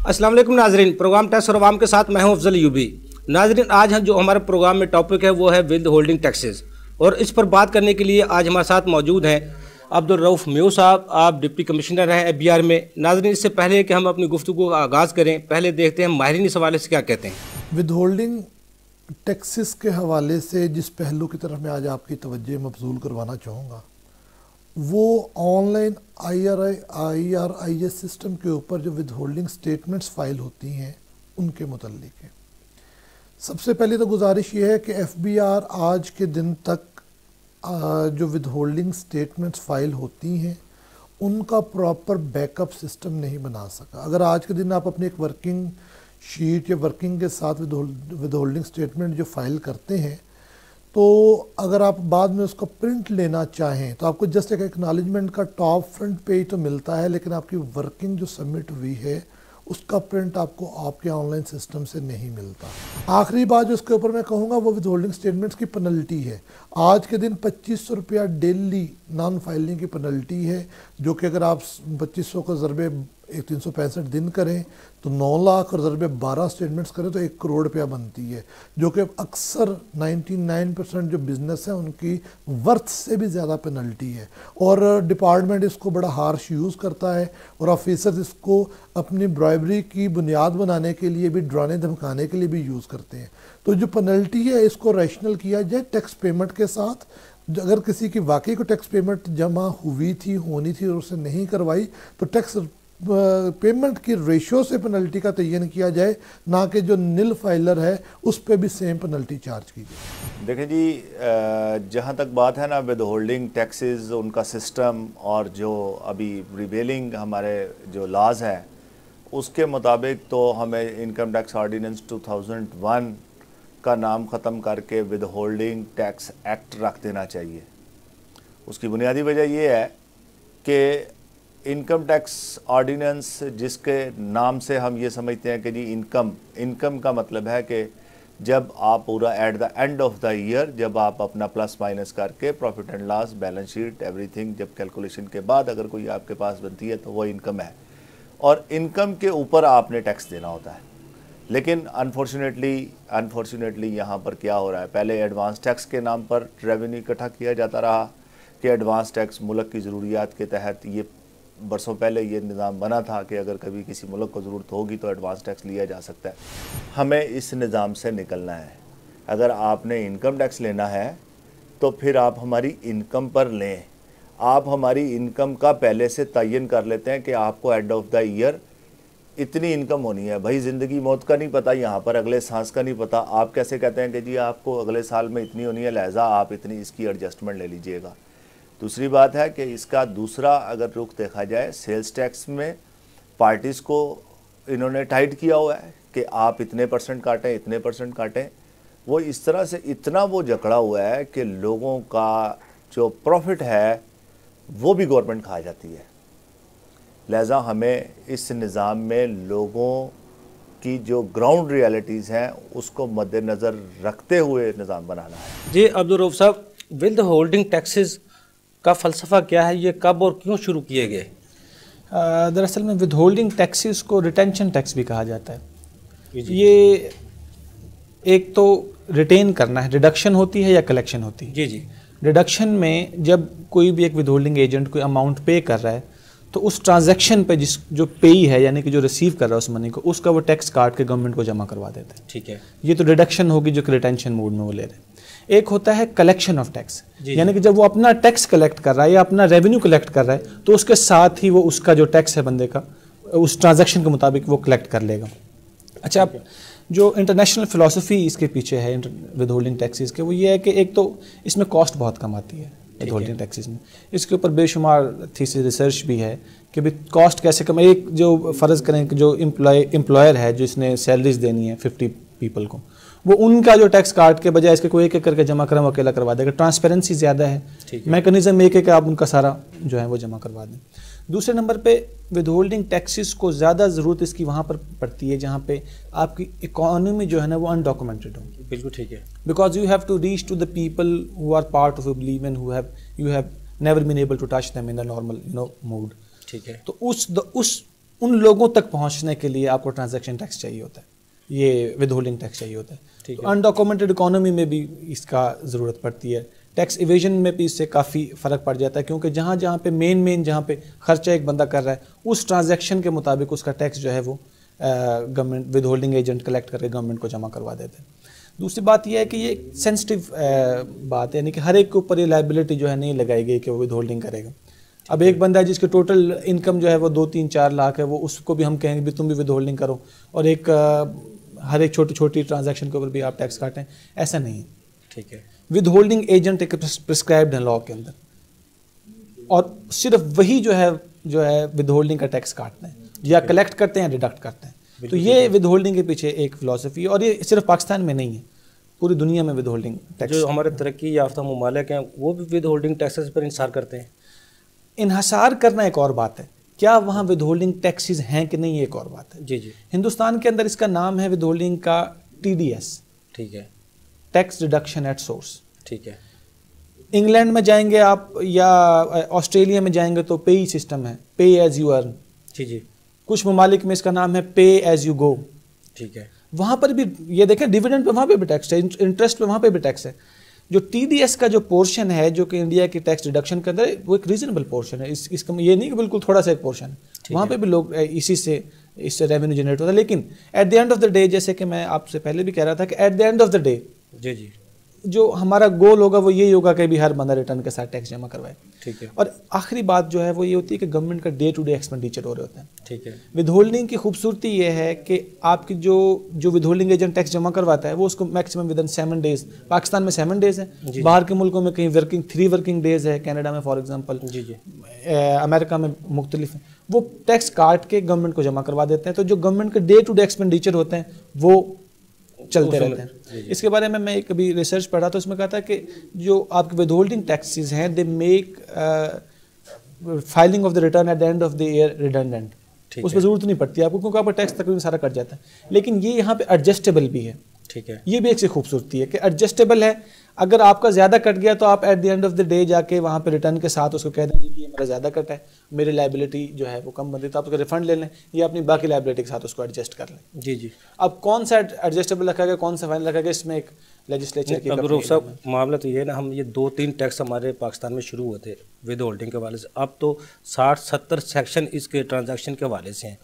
अस्सलाम वालेकुम नाजरीन, प्रोग्राम टैक्स और अवाम के साथ मैं हूं अफजल यूबी। नाजरीन, आज हम जो हमारे प्रोग्राम में टॉपिक है वो है विद होल्डिंग टैक्सेस, और इस पर बात करने के लिए आज हमारे साथ मौजूद हैं अब्दुल रऊफ म्यू साहब। आप डिप्टी कमिश्नर हैं FBR में। नाजरीन, इससे पहले कि हम अपनी गुफ्तगू का आगाज़ करें, पहले देखते हैं माहिरीन इस हवाले से क्या कहते हैं। विद होल्डिंग टैक्सेस के हवाले से जिस पहलू की तरफ मैं आज आपकी तवज्जो मबजूल करवाना चाहूँगा वो ऑनलाइन IRIS सिस्टम के ऊपर जो विद होल्डिंग स्टेटमेंट्स फ़ाइल होती हैं उनके मुतल्लिक है। सबसे पहले तो गुजारिश ये है कि FBR आज के दिन तक जो विद होल्डिंग स्टेटमेंट्स फ़ाइल होती हैं उनका प्रॉपर बैकअप सिस्टम नहीं बना सका। अगर आज के दिन आप अपनी एक वर्किंग शीट या वर्किंग के साथ विद होल्डिंग स्टेटमेंट जो फ़ाइल करते हैं, तो अगर आप बाद में उसका प्रिंट लेना चाहें तो आपको जस्ट एक एक्नॉलेजमेंट का टॉप फ्रंट पेज तो मिलता है, लेकिन आपकी वर्किंग जो सबमिट हुई है उसका प्रिंट आपको आपके ऑनलाइन सिस्टम से नहीं मिलता। आखिरी बात जो उसके ऊपर मैं कहूँगा वो विद होल्डिंग स्टेटमेंट्स की पेनल्टी है। आज के दिन 2500 रुपया डेली नॉन फाइलिंग की पेनल्टी है, जो कि अगर आप 2500 को ज़रबे 365 दिन करें तो 9 लाख और ज़रबे 12 स्टेटमेंट्स करें तो 1 करोड़ रुपया बनती है, जो कि अक्सर 99% जो बिज़नेस है उनकी वर्थ से भी ज़्यादा पेनल्टी है। और डिपार्टमेंट इसको बड़ा हार्श यूज़ करता है और ऑफिसर्स इसको अपनी ब्राइबरी की बुनियाद बनाने के लिए भी, डराने धमकाने के लिए भी यूज़ करते हैं। तो जो पेनल्टी है इसको रैशनल किया जाए टैक्स पेमेंट के साथ। अगर किसी की वाकई को टैक्स पेमेंट जमा हुई थी, होनी थी और उसे नहीं करवाई तो टैक्स पेमेंट की रेशियो से पेनल्टी का तयन किया जाए, ना कि जो नील फाइलर है उस पर भी सेम पेनल्टी चार्ज की जाए। देखिए जी, जहाँ तक बात है ना विद होल्डिंग टैक्सेस, उनका सिस्टम और जो अभी रिवेलिंग हमारे जो लॉज हैं उसके मुताबिक तो हमें इनकम टैक्स ऑर्डिनेंस 2001 का नाम ख़त्म करके विद होल्डिंग टैक्स एक्ट रख देना चाहिए। उसकी बुनियादी वजह यह है कि इनकम टैक्स ऑर्डिनेंस जिसके नाम से हम ये समझते हैं कि जी इनकम का मतलब है कि जब आप पूरा eight the end of the year, जब आप अपना प्लस माइनस करके profit and loss, balance sheet, everything जब कैलकुलेशन के बाद अगर कोई आपके पास बनती है तो वो इनकम है, और इनकम के ऊपर आपने टैक्स देना होता है। लेकिन अनफॉर्चुनेटली यहाँ पर क्या हो रहा है, पहले एडवांस टैक्स के नाम पर रेवेन्यू इकट्ठा किया जाता रहा कि एडवांस टैक्स मुल्क की ज़रूरियात के तहत, ये बरसों पहले ये निज़ाम बना था कि अगर कभी किसी मुल्क को ज़रूरत होगी तो एडवांस टैक्स लिया जा सकता है। हमें इस निज़ाम से निकलना है। अगर आपने इनकम टैक्स लेना है तो फिर आप हमारी इनकम पर लें। आप हमारी इनकम का पहले से तयन कर लेते हैं कि आपको एंड ऑफ द ईयर इतनी इनकम होनी है। भाई ज़िंदगी मौत का नहीं पता, यहाँ पर अगले सांस का नहीं पता। आप कैसे कहते हैं कि जी आपको अगले साल में इतनी होनी है, लिहाजा आप इतनी इसकी एडजस्टमेंट ले लीजिएगा। दूसरी बात है कि इसका दूसरा अगर रुख देखा जाए, सेल्स टैक्स में पार्टीज़ को इन्होंने टाइट किया हुआ है कि आप इतने % काटें, इतने % काटें। वो इस तरह से इतना वो जकड़ा हुआ है कि लोगों का जो प्रॉफिट है वो भी गवर्नमेंट खा जाती है। लिहाजा हमें इस निज़ाम में लोगों की जो ग्राउंड रियलिटीज़ हैं उसको मद्देनज़र रखते हुए निज़ाम बनाना है। जी अब्दुल रऊफ साहब, विद होल्डिंग टैक्सेस का फ़लसफ़ा क्या है, ये कब और क्यों शुरू किए गए? दरअसल में विद होल्डिंग टैक्सेस को रिटेंशन टैक्स भी कहा जाता है। ये एक तो रिटेन करना है, डिडक्शन होती है या कलेक्शन होती है। जी। डिडक्शन में जब कोई भी एक विद होल्डिंग एजेंट कोई अमाउंट पे कर रहा है तो उस ट्रांजैक्शन पे जो पेई है यानी कि जो रिसीव कर रहा है उस मनी को, उसका वो टैक्स काट के गवर्नमेंट को जमा करवा देता है। ठीक है, ये तो डिडक्शन होगी जो कि रिटेंशन मोड में वो ले रहे हैं। एक होता है कलेक्शन ऑफ टैक्स, यानी कि जब वो अपना टैक्स कलेक्ट कर रहा है या अपना रेवेन्यू कलेक्ट कर रहा है तो उसके साथ ही वो उसका जो टैक्स है बंदे का उस ट्रांजैक्शन के मुताबिक वो कलेक्ट कर लेगा। अच्छा, अब जो इंटरनेशनल फ़िलासफ़ी इसके पीछे है विद होल्डिंग टैक्सेस के, वो ये है कि एक तो इसमें कॉस्ट बहुत कम आती है विद होल्डिंग टैक्सेस में। इसके ऊपर बेशुमार थीसिस रिसर्च भी है कि भाई कॉस्ट कैसे कम। एक जो फ़र्ज़ करें कि जो एम्प्लॉयर है जिसने सैलरीज देनी है 50 पीपल को, वो उनका जो टैक्स काट के बजाय इसके कोई एक करके जमा करें वो अकेला करवा देगा। ट्रांसपेरेंसी ज़्यादा है, मैकेनिज्म एक है कि आप उनका सारा जो है वो जमा करवा दें। दूसरे नंबर पे विद होल्डिंग टैक्सेस को ज़्यादा ज़रूरत इसकी वहाँ पर पड़ती है जहाँ पे आपकी इकोनॉमी जो है ना वो अनडॉक्यूमेंटेड हो। बिल्कुल ठीक है, because you have to reach to the people who are part of your believe and you have never been able to touch them in the normal mode. ठीक है, तो उस उन लोगों तक पहुंचने के लिए आपको ट्रांजैक्शन टैक्स चाहिए होता है, ये विद होल्डिंग टैक्स चाहिए होता है। तो अनडॉक्यूमेंटेड इकोनॉमी में भी इसका ज़रूरत पड़ती है। टैक्स इवेजन में भी इससे काफ़ी फ़र्क पड़ जाता है, क्योंकि जहाँ पे मेन जहाँ पे खर्चा एक बंदा कर रहा है उस ट्रांजैक्शन के मुताबिक उसका टैक्स जो है वो government with holding agent collect करके गवर्नमेंट को जमा करवा देते हैं। दूसरी बात यह है कि ये सेंसिटिव बात है, यानी कि हर एक के ऊपर ये लाइबिलिटी जो है नहीं लगाई गई कि वो विद होल्डिंग करेगा। अब एक बंदा है जिसके टोटल इनकम जो है वो 2-3-4 लाख है, वो उसको भी हम कहेंगे भी तुम भी विद होल्डिंग करो, और एक हर एक छोटी छोटी ट्रांजैक्शन के ऊपर भी आप टैक्स काटें, ऐसा नहीं है। ठीक है। विद होल्डिंग एजेंट एक प्रिस्क्राइब्ड है लॉ के अंदर, और सिर्फ वही जो है विद होल्डिंग का टैक्स काटते हैं, या कलेक्ट करते हैं, डिडक्ट करते हैं। तो ये विद होल्डिंग के पीछे एक फिलॉसफी है, और ये सिर्फ पाकिस्तान में नहीं है, पूरी दुनिया में विद होल्डिंग टैक्स। जो हमारे तरक्की याफ्ता ममालिक हैं वो भी विद होल्डिंग टैक्सेस पर इंसार करते हैं। इन्हसार करना एक और बात है, क्या वहाँ विद होल्डिंग टैक्सेस हैं कि नहीं, एक और बात है। जी जी। हिंदुस्तान के अंदर इसका नाम है विद होल्डिंग का TDS, ठीक है, टैक्स डिडक्शन एट सोर्स। ठीक है। इंग्लैंड में जाएंगे आप या ऑस्ट्रेलिया में जाएंगे तो पे सिस्टम है, पे एज यू अर्न। जी जी। कुछ ममालिक में इसका नाम है पे एज यू गो। ठीक है। वहाँ पर भी ये देखें, डिविडेंड पे वहाँ पे भी टैक्स है, इंटरेस्ट पे वहाँ पे भी टैक्स है। जो TDS का जो पोर्शन है जो कि इंडिया की टैक्स डिडक्शन के अंदर, वो एक रीजनेबल पोर्शन है। इसका ये नहीं कि बिल्कुल थोड़ा सा एक पोर्शन है, वहाँ पे भी लोग इससे रेवेन्यू जनरेट होता है। लेकिन eight the end of the day, जैसे कि मैं आपसे पहले भी कह रहा था कि at the end of the day जी जी, जो हमारा गोल होगा वो यही होगा कि भी हर बंदा रिटर्न के साथ टैक्स जमा करवाए। ठीक है। और आखिरी बात जो है वो ये होती है कि गवर्नमेंट का डे टू डे एक्सपेंडिचर हो रहे होते हैं। ठीक है। विद होल्डिंग की खूबसूरती ये है कि आपकी जो विद होल्डिंग एजेंट टैक्स जमा करवाता है वो उसको maximum with in 7 days, Pakistan में 7 डेज है, बाहर के मुल्कों में कहीं 3 वर्किंग डेज है, कनाडा में फॉर एग्जांपल, जी जी, अमेरिका में मुख्तलिफ है, वो टैक्स काट के गवर्नमेंट को जमा करवा देते हैं। तो जो गवर्नमेंट के डे टू डे एक्सपेंडिचर होते हैं वो चलते रहते हैं। इसके बारे में मैं कभी रिसर्च पढ़ा तो उसमें कहा था कि जो आपके विद होल्डिंग टैक्सेस हैं, they make filing of the return eight the end of the year redundant. उसमें जरूरत नहीं पड़ती आपको, क्योंकि आपका टैक्स तकरीबन सारा कट जाता है। लेकिन ये यहाँ पे एडजस्टेबल भी है। ठीक है। ये भी एक से खूबसूरती है कि एडजस्टेबल है। अगर आपका ज़्यादा कट गया तो आप eight the end of the day जाके वहाँ पे रिटर्न के साथ उसको कह दें कि ये मेरा ज़्यादा कट है, मेरी लाइबिलिटी जो है वो कम बनती, तो आप उसका रिफंड ले लें या अपनी बाकी लाइबिलिटी के साथ उसको एडजस्ट कर लें। जी जी। अब कौन सा एडजस्टेबल रखा गया, कौन सा फाइनल रखा गया, इसमें एक लेजिस्लेचर की अब सब मामला तो ये है ना, हम ये 2-3 टैक्स हमारे पाकिस्तान में शुरू हुए थे विद होल्डिंग के हवाले से, अब तो 60-70 सेक्शन इसके ट्रांजैक्शन के हवाले से हैं।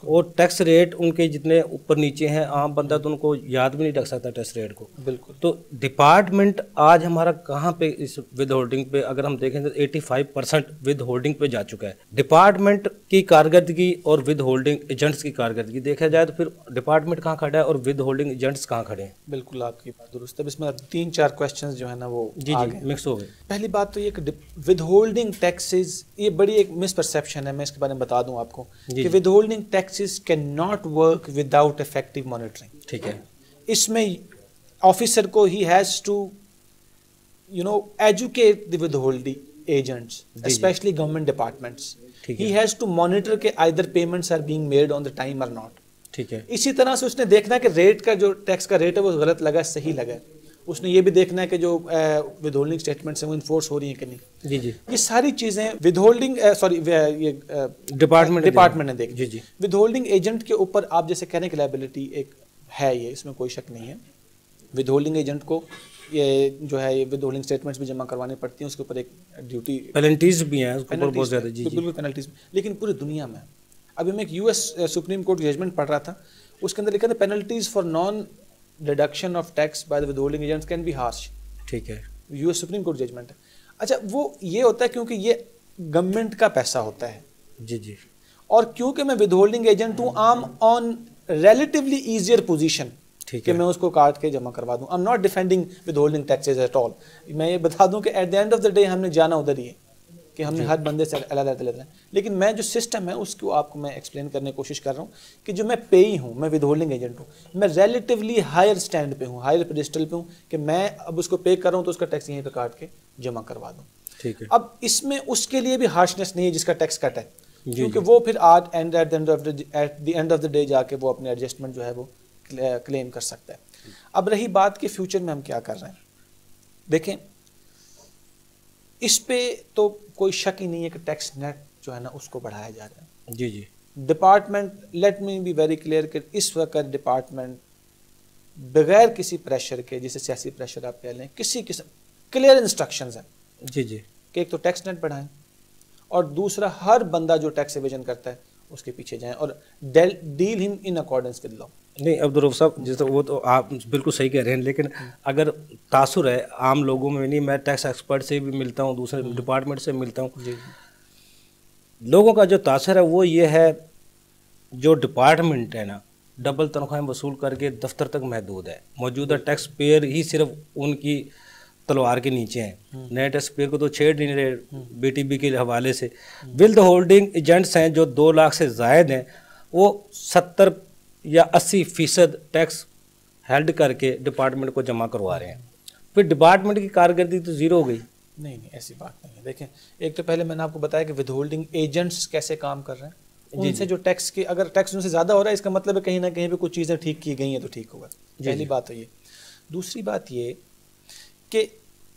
और टैक्स रेट उनके जितने ऊपर नीचे हैं, आम बंदा तो उनको याद भी नहीं रख सकता टैक्स रेट को। बिल्कुल। तो डिपार्टमेंट आज हमारा कहाँ पे इस विद होल्डिंग पे, अगर हम देखें तो 85% विद होल्डिंग पे जा चुका है। डिपार्टमेंट की कारकर्दगी और विद होल्डिंग एजेंट्स की कारकर्दगी देखा जाए तो फिर डिपार्टमेंट कहाँ खड़ा है और विद होल्डिंग एजेंट्स कहाँ खड़े हैं। बिल्कुल आपकी बात दुरुस्त है। इसमें 3-4 क्वेश्चंस जो है ना वो जी जी मिक्स हो गए। पहली बात तो ये कि विद होल्डिंग टैक्सेस, ये बड़ी एक मिसपरसेप्शन है, मैं इसके बारे में बता दूं आपको कि withholding taxes can not work without effective monitoring. ठीक है। इसमें ऑफिसर को ही has to educate the withholding agents, specially government departments. He has to monitor के either payments are being made on the time और not. ठीक है। इसी तरह से उसने देखना है कि रेट का जो टैक्स का रेट है वो गलत लगा, सही लगा। उसने ये भी देखना है कि जो विद होल्डिंग स्टेटमेंट्स हैं वो इन्फोर्स हो रही हैं कि नहीं। जी जी। ये सारी चीज़ें विद होल्डिंग ये डिपार्टमेंट ने देखी। जी जी। विद होल्डिंग एजेंट के ऊपर आप जैसे कहने की लायबिलिटी एक है, ये इसमें कोई शक नहीं है। विद होल्डिंग एजेंट को ये जो है ये विद होल्डिंग स्टेटमेंट्स भी जमा करवानी पड़ती हैं, उसके ऊपर एक ड्यूटी, पेनल्टीज भी हैं उसके ऊपर बहुत ज़्यादा। जी बिल्कुल पेनल्टीज। लेकिन पूरी दुनिया में अभी मैं एक US सुप्रीम कोर्ट जजमेंट पढ़ रहा था, उसके अंदर लिखा था penalties for non deduction of tax by the withholding agents can be harsh. ठीक है। US सुप्रीम कोर्ट जजमेंट है। अच्छा, वो ये होता है क्योंकि ये गवर्नमेंट का पैसा होता है। जी जी। और क्योंकि मैं विद होल्डिंग एजेंट हूँ, I am on relatively easier position कि मैं उसको काट के जमा करवा दूं। I am not defending with holding taxes at all. मैं ये बता दूं कि at the end of the day हमने जाना उधर ही है कि हमने हर बंदे से अलग लेते हैं। लेकिन मैं जो सिस्टम है उसको आपको मैं एक्सप्लेन करने की कोशिश कर रहा हूँ कि जो मैं पेई हूँ, मैं विद होल्डिंग एजेंट हूँ, मैं रिलेटिवली हायर स्टैंड पे हूँ, हायर पेडिस्टल पे हूँ कि मैं अब उसको पे कर रहा हूँ तो उसका टैक्स यहीं पे काट के जमा करवा दूँ। ठीक है। अब इसमें उसके लिए भी हार्शनेस नहीं है जिसका टैक्स कट है, क्योंकि वो फिर eight the end of the day जाके वो अपने एडजस्टमेंट जो है वो क्लेम कर सकता है। अब रही बात कि फ्यूचर में हम क्या कर रहे हैं, देखें इस पे तो कोई शक ही नहीं है कि टैक्स नेट जो है ना उसको बढ़ाया जा रहा है। जी जी। Department, let me be very clear कि इस वक्त डिपार्टमेंट बगैर किसी प्रेशर के, जिसे सियासी प्रेशर आप कह लें, किसी किस्म क्लियर इंस्ट्रक्शंस हैं जी जी कि एक तो टैक्स नेट बढ़ाएं और दूसरा हर बंदा जो टैक्स एवेजन करता है उसके पीछे जाएं और deal him in accordance with law. नहीं अब्दुल रऊफ साहब, जिस वो तो आप बिल्कुल सही कह रहे हैं, लेकिन अगर तासुर है आम लोगों में, नहीं मैं टैक्स एक्सपर्ट से भी मिलता हूँ, दूसरे डिपार्टमेंट से मिलता हूँ, जी लोगों का जो तासुर है वो ये है जो डिपार्टमेंट है ना डबल तनख्वाहें वसूल करके दफ्तर तक महदूद है। मौजूदा टैक्स पेयर ही सिर्फ उनकी तलवार के नीचे हैं, नए टैक्स पेयर को तो छेड़ नहीं रहे बीटीबी के हवाले से। विद होल्डिंग एजेंट्स हैं जो 2 लाख से ज़ायद हैं, वो 70 या 80% टैक्स हेल्ड करके डिपार्टमेंट को जमा करवा रहे हैं, फिर डिपार्टमेंट की कारकर्दगी तो ज़ीरो हो गई। नहीं ऐसी बात नहीं है। देखें, एक तो पहले मैंने आपको बताया कि विद होल्डिंग एजेंट्स कैसे काम कर रहे हैं, उनसे जो टैक्स की, अगर टैक्स उनसे ज़्यादा हो रहा है इसका मतलब है कहीं ना कहीं पे कुछ चीज़ें ठीक की गई हैं तो ठीक होगा। पहली बात तो ये। दूसरी बात ये कि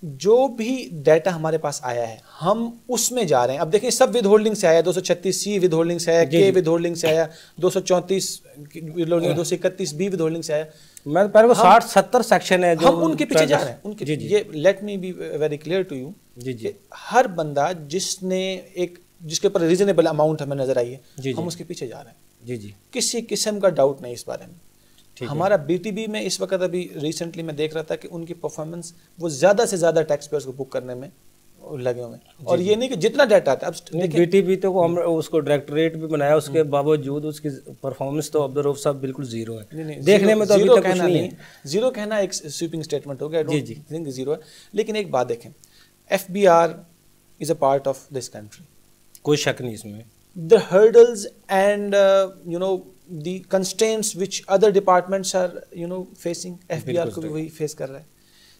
जो भी डाटा हमारे पास आया है हम उसमें जा रहे हैं। अब देखें सब विद होल्डिंग से आया, 236C विद होल्डिंग से आया, के विद होल्डिंग से आया, 234 231 बी विद होल्डिंग से आया। मैं पहले वो 60-70 सेक्शन है जो हम उनके पीछे जा रहे हैं। उनके ये let me be very clear to you जी हर बंदा जिसके ऊपर रीजनेबल अमाउंट हमें नजर आई है हम उसके पीछे जा रहे हैं। जी किसी किस्म का डाउट नहीं इस बारे में। हमारा बीटीबी में इस वक्त अभी रिसेंटली मैं देख रहा था कि उनकी परफॉर्मेंस वो ज़्यादा से ज़्यादा टैक्स पेयर्स को बुक करने में लगे हुए हैं। और ये नहीं कि जितना डाटा आता है, अब बीटीबी तो हम उसको डायरेक्टरेट भी बनाया, उसके बावजूद उसकी परफॉर्मेंस तो अब्दुल रऊफ साहब बिल्कुल जीरो है। देखने में तो अभी तक कुछ नहीं है। जीरो कहना एक स्वीपिंग स्टेटमेंट हो गया, आई डोंट थिंक जीरो है। लेकिन एक बात देखें, FBR is a part of this country, कोई शक नहीं इसमें। The hurdles and the constraints which other departments are facing, FBR को भी वही फेस कर रहा है।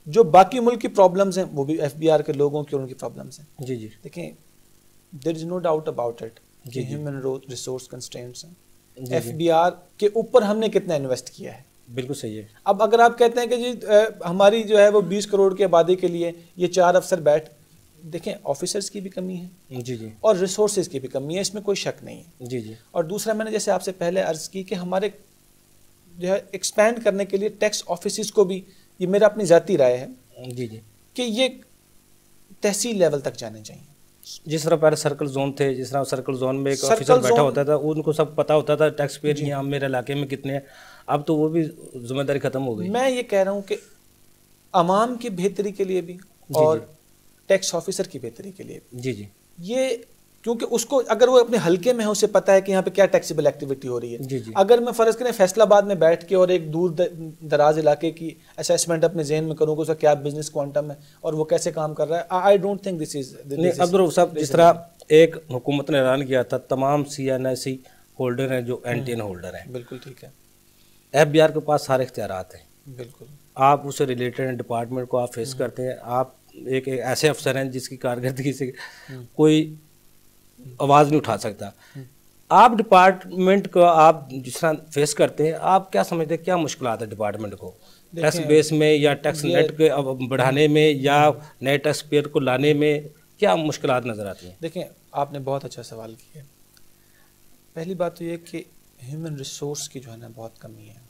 जो बाकी मुल्क की प्रॉब्लम्स हैं वो भी FBR के लोगों की और उनकी प्रॉब्लम्स हैं। जी देखें, there is no doubt about it कि ह्यूमन रिसोर्स कंस्ट्रेंट्स हैं। FBR के ऊपर हमने कितना इन्वेस्ट किया है, बिल्कुल सही है। अब अगर आप कहते हैं कि जी हमारी जो है वो 20 करोड़ की आबादी के लिए ये 4 अफसर देखें, ऑफिसर्स की भी कमी है जी और रिसोर्सेज की भी कमी है, इसमें कोई शक नहीं है। जी और दूसरा, मैंने जैसे आपसे पहले अर्ज की कि हमारे जो है एक्सपैंड करने के लिए टैक्स ऑफिसेज को भी, ये मेरा अपनी ज़ाती राय है जी कि ये तहसील लेवल तक जाने चाहिए। जिस तरह पहले सर्कल जोन थे, जिस तरह सर्कल जोन में एक ऑफिसर बैठा होता था, उनको सब पता होता था टैक्स पेयर यहाँ मेरे इलाके में कितने हैं, अब तो वो भी जिम्मेदारी खत्म हो गई। मैं ये कह रहा हूँ कि अवाम की बेहतरी के लिए भी और टैक्स ऑफिसर की बेहतरी के लिए जी ये, क्योंकि उसको अगर वो अपने हलके में है उसे पता है कि यहाँ पे क्या टैक्सेबल एक्टिविटी हो रही है। अगर मैं फर्ज करें फैसलाबाद में बैठ के और एक दूर दराज इलाके की असेसमेंट अपने जहन में करूँगा उसका क्या बिजनेस क्वांटम है और वो कैसे काम कर रहा है, I don't think this is. Abdul Rauf साहब, जिस तरह एक हुकूमत ने ऐलान किया था तमाम CNIC होल्डर हैं जो NTN होल्डर हैं, बिल्कुल ठीक है, FBR के पास सारे इख्तियारात हैं, बिल्कुल आप उससे रिलेटेड डिपार्टमेंट को आप फेस करते हैं, आप एक ऐसे अफसर हैं जिसकी कारकर्दगी से कोई आवाज़ नहीं उठा सकता। आप डिपार्टमेंट को आप जिस तरह फेस करते हैं, आप क्या समझते हैं क्या मुश्किलात है डिपार्टमेंट को टैक्स बेस में या टैक्स नेट के बढ़ाने में या नए टैक्स पेयर को लाने में, क्या मुश्किलात नज़र आती हैं? देखें, आपने बहुत अच्छा सवाल किया। पहली बात तो ये कि ह्यूमन रिसोर्स की जो है ना बहुत कमी है,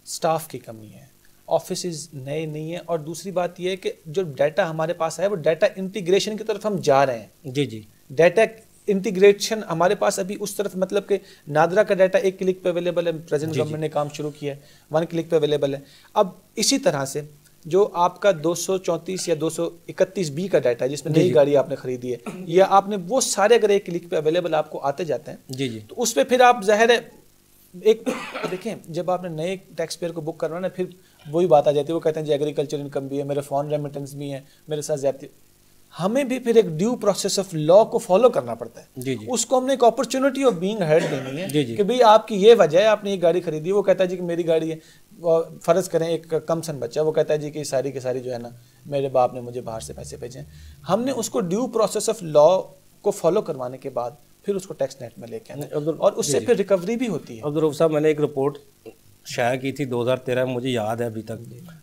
स्टाफ की कमी है, ऑफिसेज नए नहीं है। और दूसरी बात यह है कि जो डाटा हमारे पास है वो डाटा इंटीग्रेशन की तरफ हम जा रहे हैं। जी डाटा इंटीग्रेशन हमारे पास अभी उस तरफ, मतलब कि नादरा का डाटा 1 क्लिक पे अवेलेबल है, प्रेजेंट गवर्नमेंट ने काम शुरू किया है, 1 क्लिक पे अवेलेबल है। अब इसी तरह से जो आपका 234 या 231B का डाटा है जिसमें नई गाड़ी आपने खरीदी है, या आपने वो सारे अगर 1 क्लिक पे अवेलेबल आपको आते जाते हैं तो उस पर फिर आप जाहिर है एक देखें, जब आपने नए टैक्स पेयर को बुक करना ना, फिर वही बात आ जाती है, वो कहते हैं जी एग्रीकल्चर इनकम भी है, मेरे फॉरेन रेमिटेंस भी है, मेरे साथ ज्यादती। हमें भी फिर एक ड्यू प्रोसेस ऑफ लॉ को फॉलो करना पड़ता है। उसको हमने एक अपॉर्चुनिटी ऑफ बीइंग हर्ड देनी है कि भाई आपकी ये वजह है, आपने ये गाड़ी खरीदी, वो कहता है जी कि मेरी गाड़ी है। फर्ज करें एक कमसन बच्चा, वो कहता है जी कि सारी की सारी जो है ना मेरे बाप ने मुझे बाहर से पैसे भेजे हैं। हमने उसको ड्यू प्रोसेस ऑफ लॉ को फॉलो करवाने के बाद फिर उसको टैक्स नेट में लेके आना और उससे फिर रिकवरी भी होती है। अब्दुल रऊफ साहब, मैंने एक रिपोर्ट शाया की थी 2013 में, मुझे याद है अभी तक,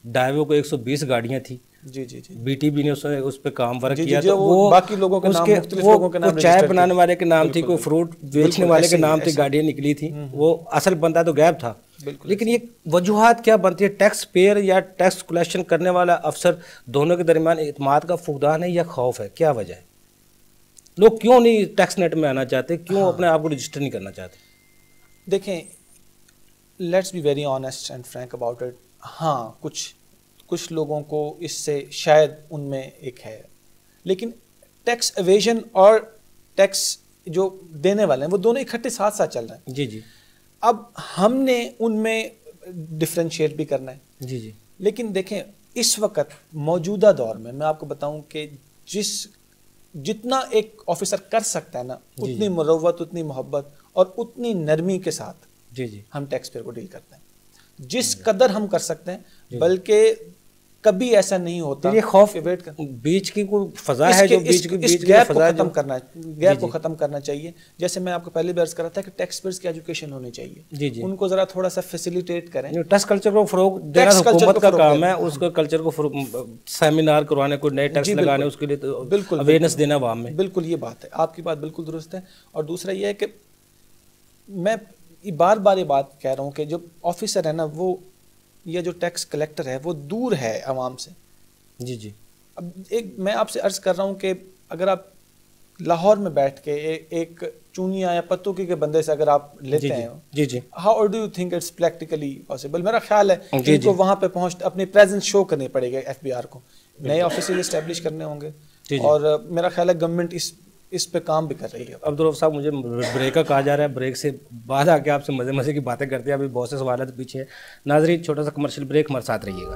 डाइवो को 120 गाड़ियाँ थी, जी जी जी। BTB ने उस पे काम वर्क जी, किया, जी, तो वो बाकी लोगों के नाम, मुख्तलिफ लोगों के नाम चाय रजिस्टर बनाने वाले के नाम थी, कोई फ्रूट बेचने वाले के नाम थे, गाड़ियाँ निकली थी, वो असल बंदा तो गायब था। लेकिन ये वजूहात क्या बनती है? टैक्स पेयर या टैक्स कलेक्शन करने वाला अफसर, दोनों के दरमियान इत्मीनान का फुकदान है या खौफ है? क्या वजह है? लोग क्यों नहीं टैक्स नेट में आना चाहते, क्यों अपने आप को रजिस्टर नहीं करना चाहते? देखें, let's be very honest and Frank about it. हाँ, कुछ लोगों को इससे शायद उनमें एक है, लेकिन टैक्स एवेजन और टैक्स जो देने वाले हैं वो दोनों इकट्ठे साथ साथ चल रहे हैं। जी जी। अब हमने उनमें डिफरेंशिएट भी करना है। जी जी। लेकिन देखें, इस वक्त मौजूदा दौर में मैं आपको बताऊं कि जितना एक ऑफिसर कर सकता है ना, उतनी मुरव्वत, उतनी मोहब्बत और उतनी नरमी के साथ जी जी हम टैक्स पेयर को डील करते हैं, जिस कदर हम कर सकते हैं। बल्कि कभी ऐसा नहीं होता, ये खौफ वेट कर, बीच की कोई फजा है जो बीच की गैप को खत्म करना, गैप को खत्म करना चाहिए। जैसे मैं आपको पहले भी अर्ज कर रहा था कि टैक्स पेयर्स की एजुकेशन होनी चाहिए। जी जी। उनको जरा थोड़ा सा फैसिलिटेट करें। टैक्स कल्चर को फरोग देना हुकूमत का काम है, उसको कल्चर को सेमिनार करवाने, कोई नए टैक्स लगाने, उसके लिए तो बिल्कुल अवेयरनेस देना आवाम में। बिल्कुल, ये बात है, आपकी बात बिल्कुल दुरुस्त है। और दूसरा ये है कि मैं बार बार ये बात कह रहा हूँ कि जो ऑफिसर है ना, वो या जो टैक्स कलेक्टर है वो दूर है आवाम से। जी जी। अब मैं आपसे अर्ज कर रहा हूँ कि अगर आप लाहौर में बैठ के एक चूनिया या पत्तोकी के बंदे से अगर आप लेते हैं, जी जी, how do you think it's practically possible? मेरा ख्याल है इनको वहाँ पे पहुँच अपनी प्रेजेंस शो करनी पड़ेगी, FBR को नए ऑफिस इस्टेब्लिश करने होंगे। और मेरा ख्याल है गवर्नमेंट इस पे काम भी कर रही है। अब्दुल रऊफ साहब, मुझे ब्रेक का कहा जा रहा है, ब्रेक से बाद आके आपसे मज़े मज़े की बातें करते हैं। अभी बहुत से सवाल पीछे है। नाज़रीन, छोटा सा कमर्शियल ब्रेक, हमारे साथ रहिएगा।